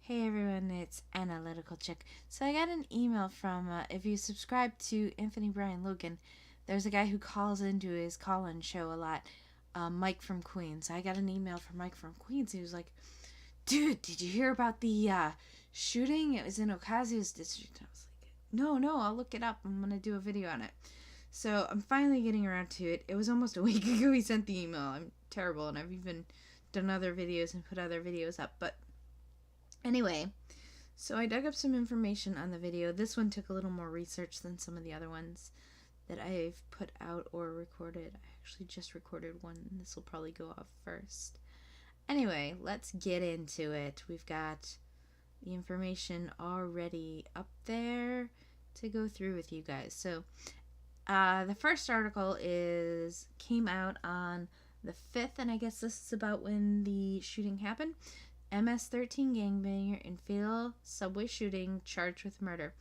Hey everyone, it's Analytical Chick. So I got an email from, if you subscribe to Anthony Brian Logan, there's a guy who calls into his call-in show a lot, Mike from Queens. I got an email from Mike from Queens. He was like, dude, did you hear about the shooting? It was in Ocasio's district. I was like, no, I'll look it up. I'm going to do a video on it. So I'm finally getting around to it. It was almost a week ago he sent the email. I'm terrible, and I've even done other videos and put other videos up, but anyway, so I dug up some information on the video. This one took a little more research than some of the other ones that I've put out or recorded. I actually just recorded one, and this will probably go off first. Anyway, let's get into it. We've got the information already up there to go through with you guys. So, the first article came out on the 5th, and I guess this is about when the shooting happened. MS-13 gangbanger in fatal subway shooting charged with murder.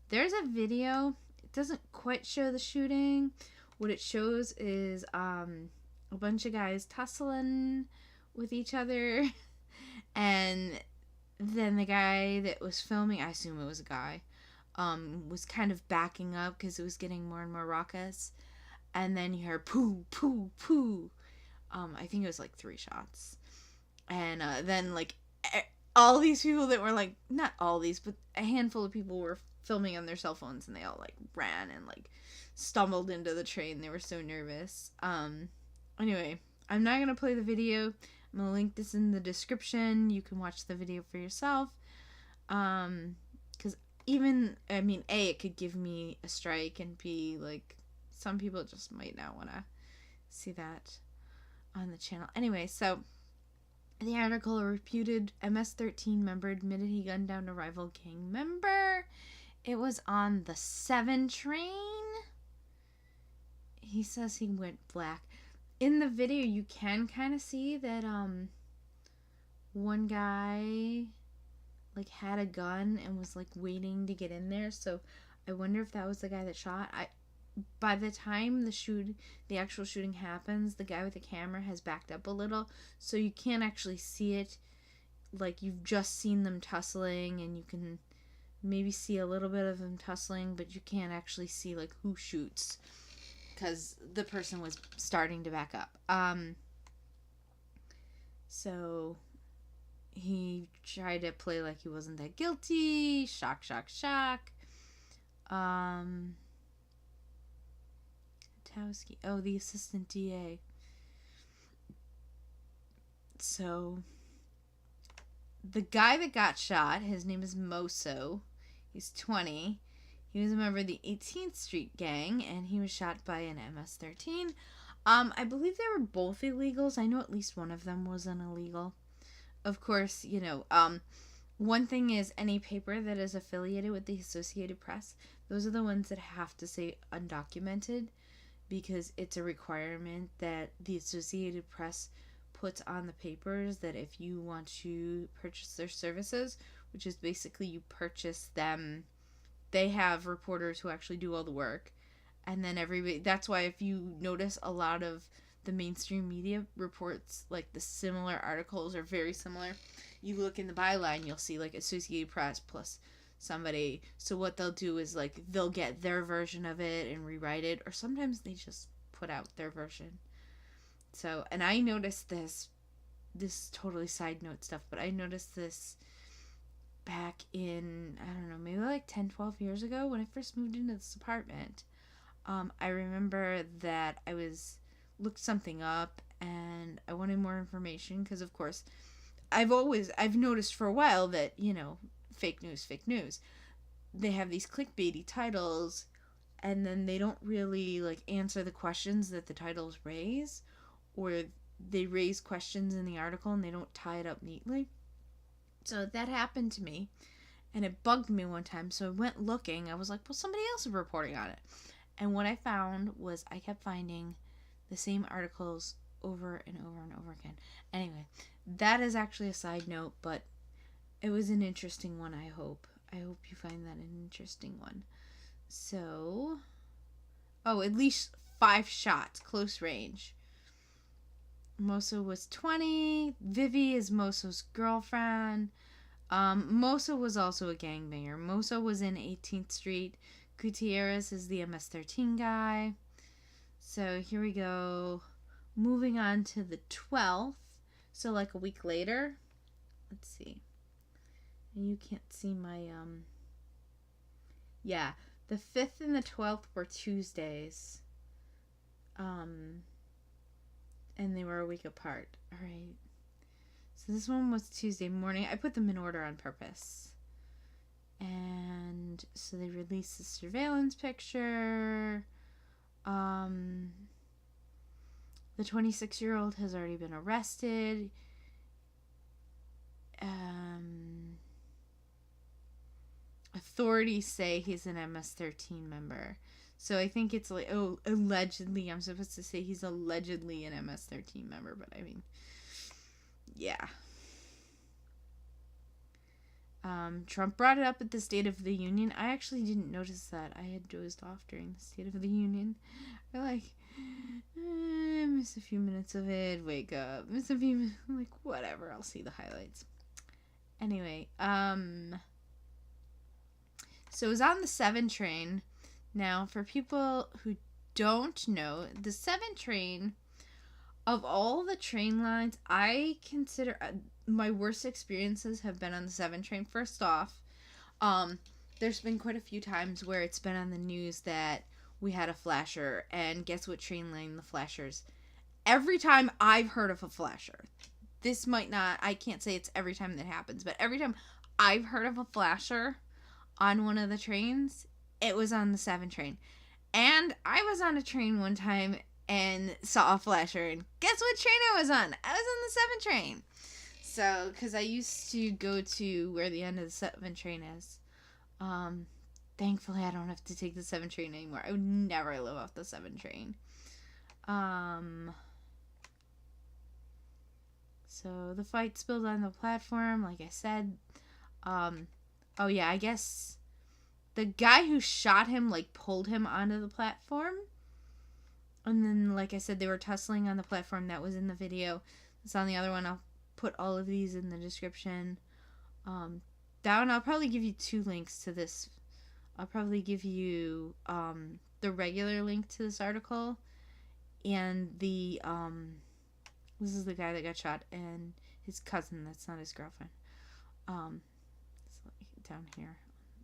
There's a video. It doesn't quite show the shooting. What it shows is a bunch of guys tussling with each other. And then the guy that was filming, I assume it was a guy, was kind of backing up because it was getting more and more raucous. And then you hear poo, poo, poo. I think it was like 3 shots. And then like all these people that were like, not all these, but a handful of people were filming on their cell phones, and they all like ran and like stumbled into the train. They were so nervous. Anyway, I'm not going to play the video. I'm going to link this in the description. You can watch the video for yourself. Because A, it could give me a strike, and B, like, some people just might not want to see that on the channel. Anyway, so the article, a reputed MS-13 member admitted he gunned down a rival gang member. It was on the 7 train. He says he went black. In the video, you can kind of see that one guy like had a gun and was like waiting to get in there. So I wonder if that was the guy that shot. By the time the actual shooting happens, the guy with the camera has backed up a little, so you can't actually see it. Like, you've just seen them tussling, and you can maybe see a little bit of them tussling, but you can't actually see like who shoots because the person was starting to back up. So he tried to play like he wasn't that guilty. Shock. Oh, the assistant DA. So, the guy that got shot, his name is Moso. He's 20. He was a member of the 18th Street gang, and he was shot by an MS-13. I believe they were both illegals. I know at least one of them was an illegal. Of course, one thing is any paper that is affiliated with the Associated Press, those are the ones that have to say undocumented, because it's a requirement that the Associated Press puts on the papers that if you want to purchase their services, which is basically you purchase them, they have reporters who actually do all the work. And then that's why if you notice a lot of the mainstream media reports, like the similar articles are very similar, you look in the byline, you'll see like Associated Press plus somebody. So what they'll do is like they'll get their version of it and rewrite it, or sometimes they just put out their version. So, and I noticed this is totally side note stuff, but I noticed this back in, I don't know, maybe like 10-12 years ago when I first moved into this apartment. I remember that I looked something up and I wanted more information because, of course, I've noticed for a while that, fake news. They have these clickbaity titles, and then they don't really like answer the questions that the titles raise, or they raise questions in the article and they don't tie it up neatly. So that happened to me, and it bugged me one time. So I went looking. I was like, well, somebody else is reporting on it. And what I found was I kept finding the same articles over and over and over again. Anyway, that is actually a side note, but it was an interesting one, I hope. I hope you find that an interesting one. So, at least 5 shots, close range. Moso was 20. Vivi is Moso's girlfriend. Mosa was also a gangbanger. Mosa was in 18th Street. Gutierrez is the MS-13 guy. So here we go. Moving on to the 12th. So like a week later. Let's see. And you can't see my, yeah. The 5th and the 12th were Tuesdays. And they were a week apart. Alright. So this one was Tuesday morning. I put them in order on purpose. And so they released the surveillance picture. The 26-year-old has already been arrested. Authorities say he's an MS-13 member. So I think it's like, oh, allegedly. I'm supposed to say he's allegedly an MS-13 member, but I mean, yeah. Trump brought it up at the State of the Union. I actually didn't notice that. I had dozed off during the State of the Union. I miss a few minutes of it. Wake up. Miss a few minutes. I'm like, whatever. I'll see the highlights. Anyway, so it was on the 7 train. Now, for people who don't know, the 7 train, of all the train lines, I consider my worst experiences have been on the 7 train. First off, there's been quite a few times where it's been on the news that we had a flasher, and guess what train line the flashers? Every time I've heard of a flasher, this might not, I can't say it's every time that happens, but every time I've heard of a flasher on one of the trains, it was on the 7 train. And I was on a train one time and saw a flasher, and guess what train I was on? I was on the 7 train. So, because I used to go to where the end of the 7 train is. Thankfully, I don't have to take the 7 train anymore. I would never live off the 7 train. So, the fight spilled on the platform, like I said. Oh yeah, I guess the guy who shot him, like, pulled him onto the platform. And then, like I said, they were tussling on the platform. That was in the video. It's on the other one. I'll put all of these in the description. That one, I'll probably give you 2 links to this. I'll probably give you the regular link to this article. And the, this is the guy that got shot. And his cousin. That's not his girlfriend. It's like down here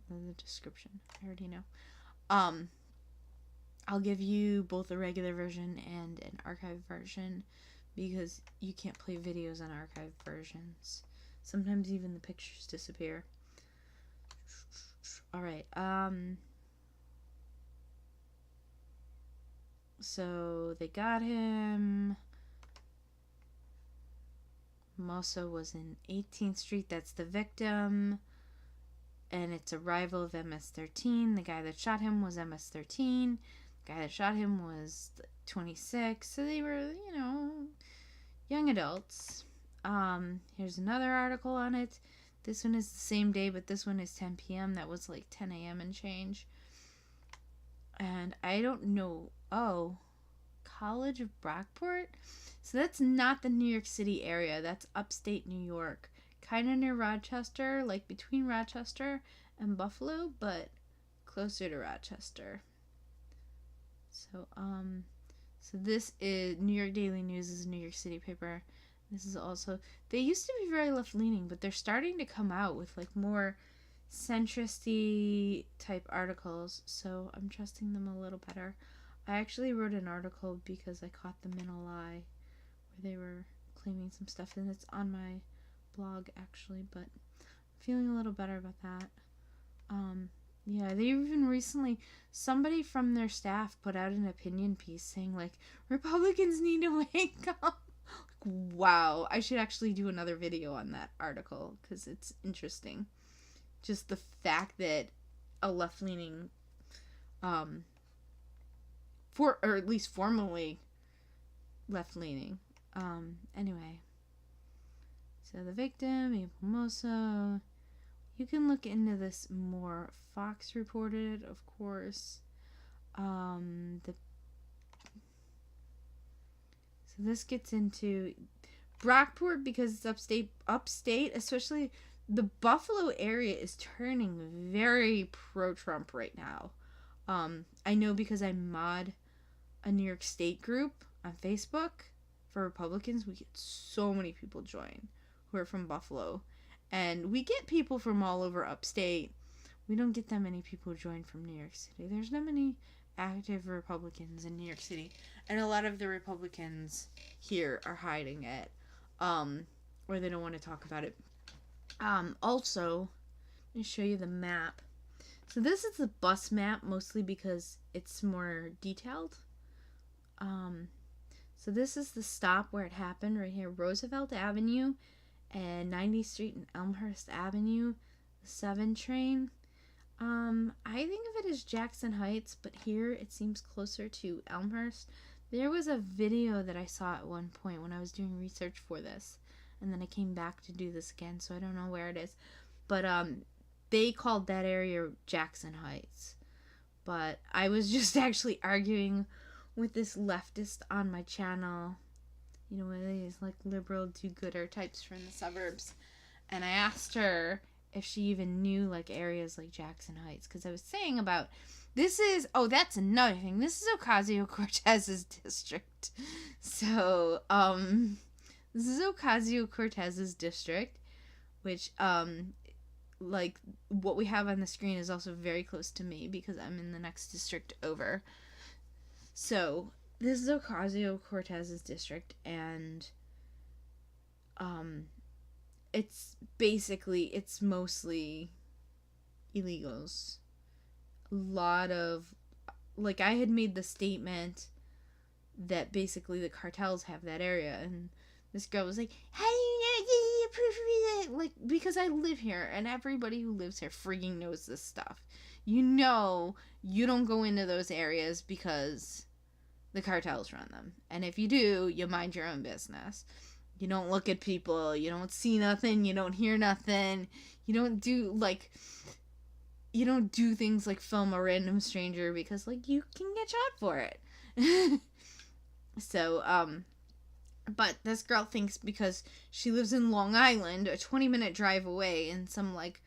in the description. I already know. I'll give you both a regular version and an archived version because you can't play videos on archived versions. Sometimes even the pictures disappear. Alright, so they got him. Mosa was in 18th Street. That's the victim. And it's a rival of MS-13. The guy that shot him was MS-13. The guy that shot him was 26. So they were, young adults. Here's another article on it. This one is the same day, but this one is 10 p.m. That was like 10 a.m. and change. And I don't know. Oh, College of Brockport? So that's not the New York City area. That's upstate New York. Kind of near Rochester, like between Rochester and Buffalo, but closer to Rochester. So, so this is New York Daily News is a New York City paper. This is also, they used to be very left-leaning, but they're starting to come out with like more centrist-y type articles, so I'm trusting them a little better. I actually wrote an article because I caught them in a lie where they were claiming some stuff, and it's on my blog actually, but I'm feeling a little better about that. Yeah, they even recently, somebody from their staff put out an opinion piece saying like, Republicans need to wake up. Wow, I should actually do another video on that article because it's interesting. Just the fact that a left-leaning, or at least formally left-leaning. Anyway. So the victim, Mosa. You can look into this more. Fox reported it, of course. So this gets into Brockport because it's upstate, especially the Buffalo area is turning very pro-Trump right now. I know because I mod a New York State group on Facebook for Republicans. We get so many people join who are from Buffalo. And we get people from all over upstate. We don't get that many people join from New York City. There's not many active Republicans in New York City. And a lot of the Republicans here are hiding it. Or they don't want to talk about it. Also, let me show you the map. So this is the bus map, mostly because it's more detailed. So this is the stop where it happened, right here, Roosevelt Avenue and 90th Street and Elmhurst Avenue, the 7 train. I think of it as Jackson Heights, but here it seems closer to Elmhurst. There was a video that I saw at one point when I was doing research for this, and then I came back to do this again, so I don't know where it is. But they called that area Jackson Heights. But I was just actually arguing with this leftist on my channel, you know, one of these like liberal do-gooder types from the suburbs, and I asked her if she even knew like areas like Jackson Heights, because I was saying about this is, oh, that's another thing, this is Ocasio-Cortez's district. So this is Ocasio-Cortez's district, which like what we have on the screen is also very close to me because I'm in the next district over. So this is Ocasio-Cortez's district, and it's mostly illegals. A lot of, like, I had made the statement that basically the cartels have that area, and this girl was like, how do you know you approve it? Like, because I live here, and everybody who lives here freaking knows this stuff. You know, you don't go into those areas because the cartels run them. And if you do, you mind your own business. You don't look at people, you don't see nothing, you don't hear nothing, you don't do, like, you don't do things like film a random stranger because, like, you can get shot for it. So, but this girl thinks because she lives in Long Island, a 20-minute drive away in some, like,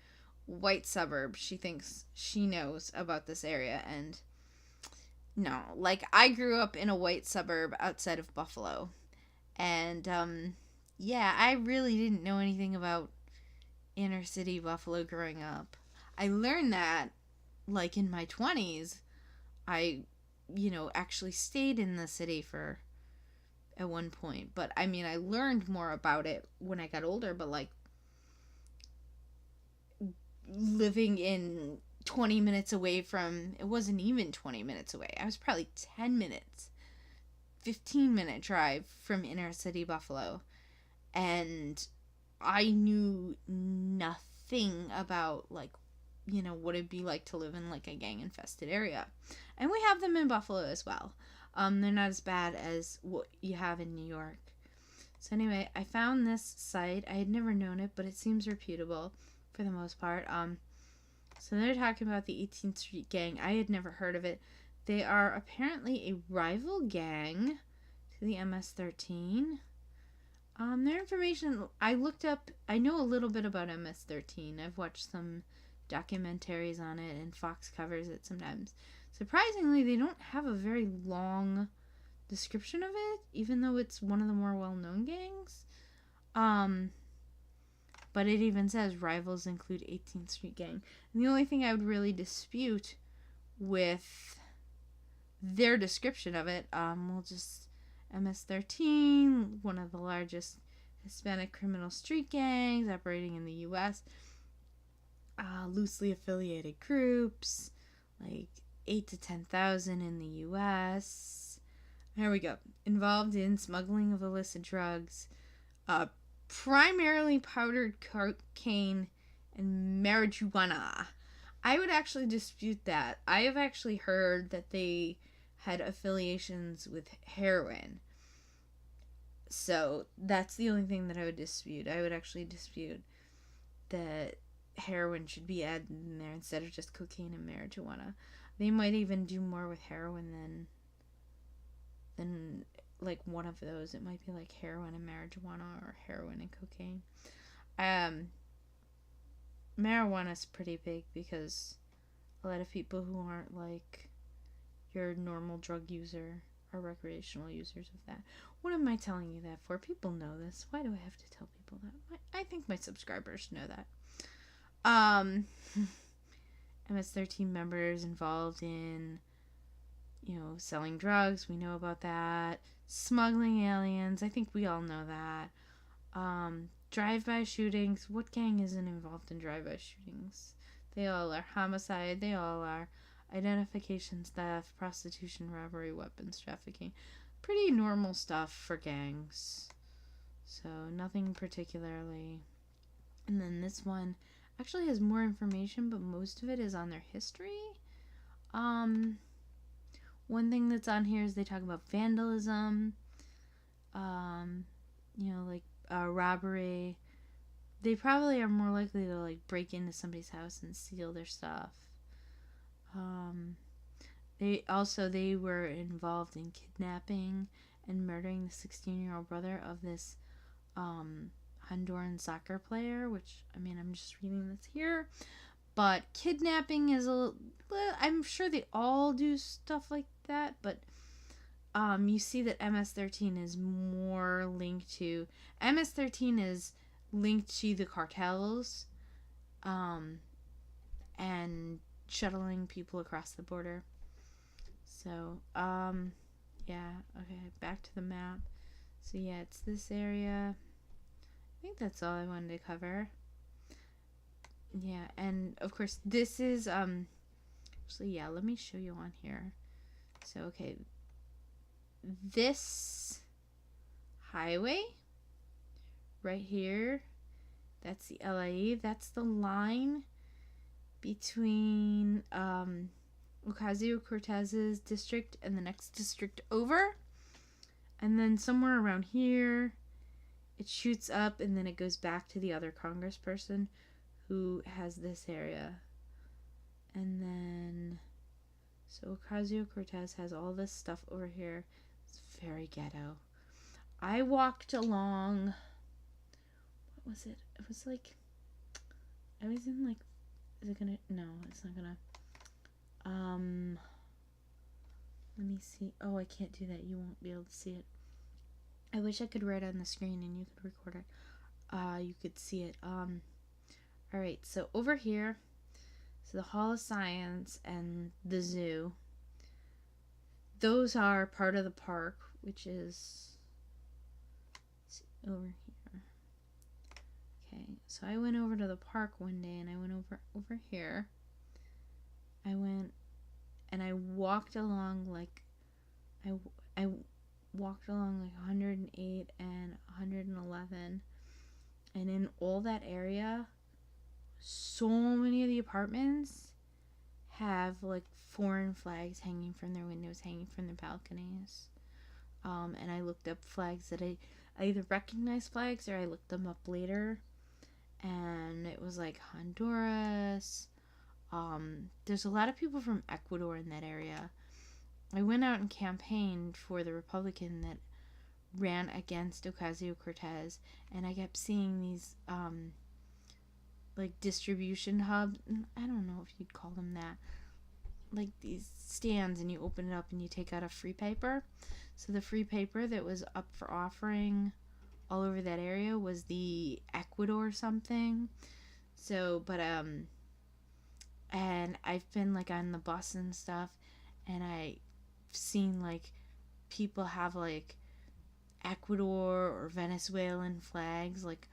white suburb, she thinks she knows about this area, and no, like, I grew up in a white suburb outside of Buffalo, and yeah, I really didn't know anything about inner city Buffalo growing up. I learned that, like, in my 20s. I, you know, actually stayed in the city for at one point, but I mean, I learned more about it when I got older, but like living in 20 minutes away from, it wasn't even 20 minutes away. I was probably 10 minutes, 15-minute drive from inner city Buffalo. And I knew nothing about, like, you know, what it'd be like to live in, like, a gang-infested area. And we have them in Buffalo as well. They're not as bad as what you have in New York. So anyway, I found this site. I had never known it, but it seems reputable for the most part. So they're talking about the 18th Street Gang. I had never heard of it. They are apparently a rival gang to the MS-13. Their information, I looked up, I know a little bit about MS-13. I've watched some documentaries on it, and Fox covers it sometimes. Surprisingly, they don't have a very long description of it, even though it's one of the more well-known gangs. But it even says rivals include 18th Street Gang. And the only thing I would really dispute with their description of it, we'll just, MS-13, one of the largest Hispanic criminal street gangs operating in the U.S., loosely affiliated groups, like 8 to 10,000 in the U.S. Here we go. Involved in smuggling of illicit drugs, primarily powdered cocaine and marijuana. I would actually dispute that. I have actually heard that they had affiliations with heroin. So that's the only thing that I would dispute. I would actually dispute that heroin should be added in there instead of just cocaine and marijuana. They might even do more with heroin than like one of those. It might be like heroin and marijuana or heroin and cocaine. marijuana's pretty big because a lot of people who aren't like your normal drug user are recreational users of that. What am I telling you that for? People know this. Why do I have to tell people that? I think my subscribers know that. MS-13 members involved in, selling drugs. We know about that. Smuggling aliens. I think we all know that. Drive-by shootings. What gang isn't involved in drive-by shootings? They all are. Homicide. They all are. Identifications, theft, prostitution, robbery, weapons trafficking. Pretty normal stuff for gangs. So nothing particularly. And then this one actually has more information, but most of it is on their history. One thing that's on here is they talk about vandalism, robbery. They probably are more likely to like break into somebody's house and steal their stuff. They were involved in kidnapping and murdering the 16-year-old brother of this Honduran soccer player, which, I'm just reading this here. But kidnapping is I'm sure they all do stuff like that, but you see that MS-13 is more linked to... MS-13 is linked to the cartels and shuttling people across the border. So, okay, back to the map. So, yeah, it's this area. I think that's all I wanted to cover. Yeah, and of course, this is, actually, yeah, let me show you on here. So, okay, this highway right here, that's the LIE, that's the line between Ocasio-Cortez's district and the next district over. And then somewhere around here, it shoots up and then it goes back to the other congressperson who has this area. And then, so Ocasio-Cortez has all this stuff over here. It's very ghetto. I walked along, what was it? It was like, I was in like, is it gonna, no, it's not gonna, let me see. Oh, I can't do that. You won't be able to see it. I wish I could write on the screen and you could record it. You could see it. Alright, so over here, so the Hall of Science and the zoo, those are part of the park, which is over here. Okay, so I went over to the park one day and I went over here. I went and I walked along like, I walked along like 108 and 111, and in all that area, so many of the apartments have like foreign flags hanging from their windows, hanging from their balconies. And I looked up flags that I either recognized flags or I looked them up later, and it was like Honduras. There's a lot of people from Ecuador in that area. I went out and campaigned for the Republican that ran against Ocasio-Cortez, and I kept seeing these like distribution hubs. I don't know if you'd call them that. Like these stands, and you open it up and you take out a free paper. So the free paper that was up for offering all over that area was the Ecuador something. So, but and I've been like on the bus and stuff, and I've seen like people have like Ecuador or Venezuelan flags, like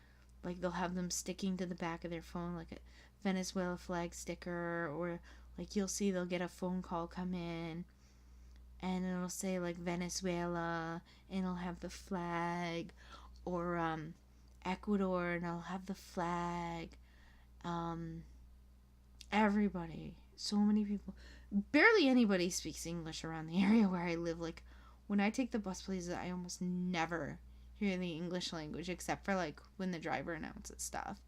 they'll have them sticking to the back of their phone, like a Venezuela flag sticker, or like you'll see they'll get a phone call come in and it'll say like Venezuela and it'll have the flag, or Ecuador and it'll have the flag. Everybody, so many people, barely anybody speaks English around the area where I live. Like when I take the bus places, I almost never hear the English language except for like when the driver announces stuff.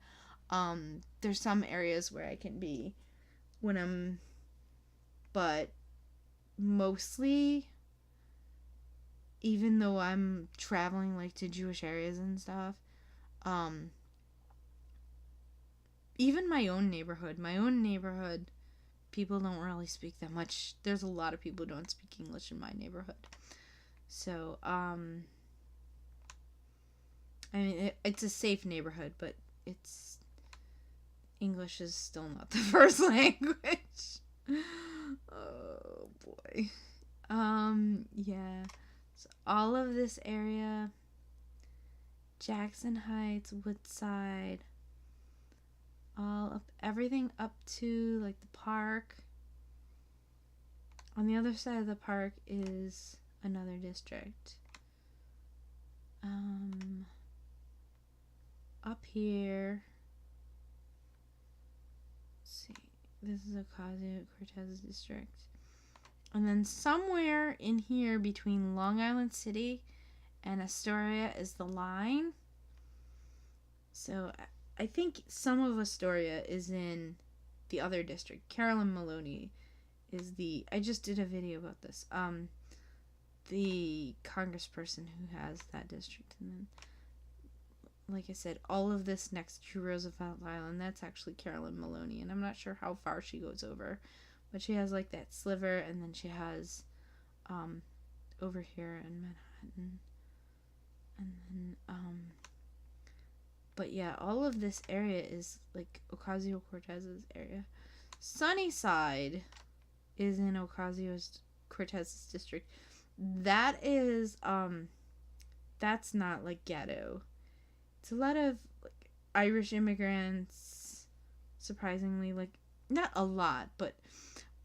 There's some areas where I can be when I'm, but mostly, even though I'm traveling like to Jewish areas and stuff, even my own neighborhood, people don't really speak that much. There's a lot of people who don't speak English in my neighborhood. So, I mean, it's a safe neighborhood, but English is still not the first language. Oh, boy. Yeah. So, all of this area, Jackson Heights, Woodside, everything up to, like, the park. On the other side of the park is another district. Up here, let's see, this is Ocasio-Cortez district. And then somewhere in here between Long Island City and Astoria is the line. So I think some of Astoria is in the other district. Carolyn Maloney is I just did a video about this. The congressperson who has that district. And then, like I said, all of this next to Roosevelt Island, that's actually Carolyn Maloney. And I'm not sure how far she goes over. But she has, like, that sliver. And then she has over here in Manhattan. And then, but yeah, all of this area is, like, Ocasio-Cortez's area. Sunnyside is in Ocasio-Cortez's district. That is, that's not, like, ghetto. It's a lot of, like, Irish immigrants, surprisingly, like, not a lot, but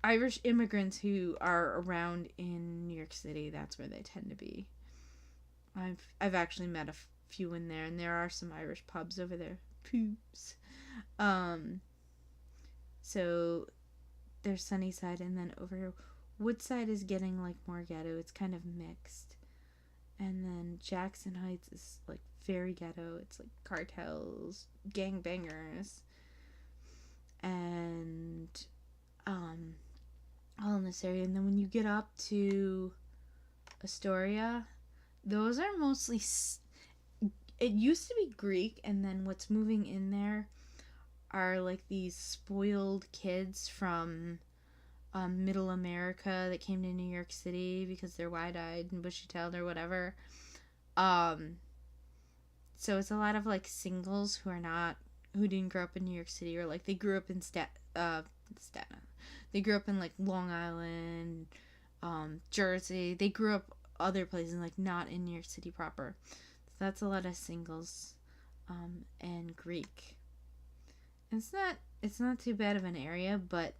Irish immigrants who are around in New York City, that's where they tend to be. I've actually met a few in there, and there are some Irish pubs over there. Poops. So there's Sunnyside, and then over here, Woodside is getting, like, more ghetto. It's kind of mixed. And then Jackson Heights is, like, very ghetto. It's, like, cartels, gangbangers, and all in this area. And then when you get up to Astoria, those are mostly it used to be Greek, and then what's moving in there are, like, these spoiled kids from middle America that came to New York City because they're wide-eyed and bushy-tailed or whatever. So it's a lot of, like, singles who didn't grow up in New York City, or, like, they grew up in Staten. They grew up in, like, Long Island, Jersey. They grew up other places, like, not in New York City proper. So that's a lot of singles, and Greek. And it's not too bad of an area, but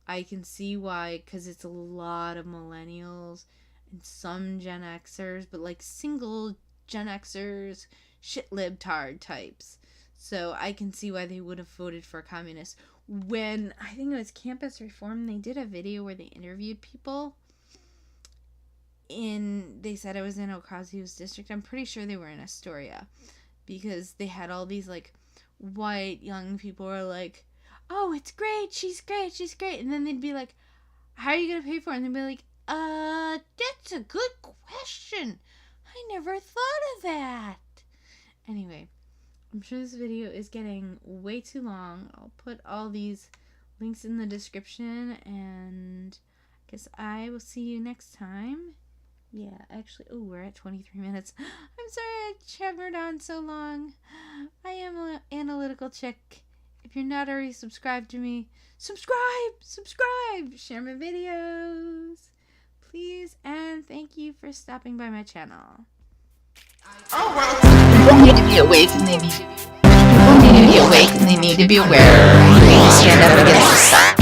I can see why, because it's a lot of millennials and some Gen Xers, but, like, single Gen Xers, shit libtard types. So I can see why they would have voted for communists. When, I think it was Campus Reform, they did a video where they interviewed people. They said it was in Ocasio's district. I'm pretty sure they were in Astoria. Because they had all these, like, white young people who were like, oh, it's great, she's great, she's great. And then they'd be like, how are you going to pay for it? And they'd be like, that's a good question. I never thought of that. Anyway, I'm sure this video is getting way too long. I'll put all these links in the description, and I guess I will see you next time. Yeah, actually, we're at 23 minutes. I'm sorry I chambered on so long. I am an analytical chick. If you're not already subscribed to me, subscribe, share my videos, please, and thank you for stopping by my channel. People need to be awake, and they need to be aware. They need to stand up against the stuff.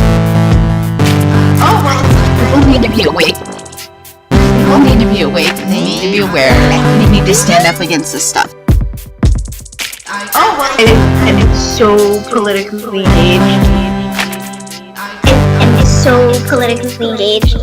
People need to be awake. People need to be awake, and they need to be aware. They need to stand up against the stuff. And it's so politically engaged.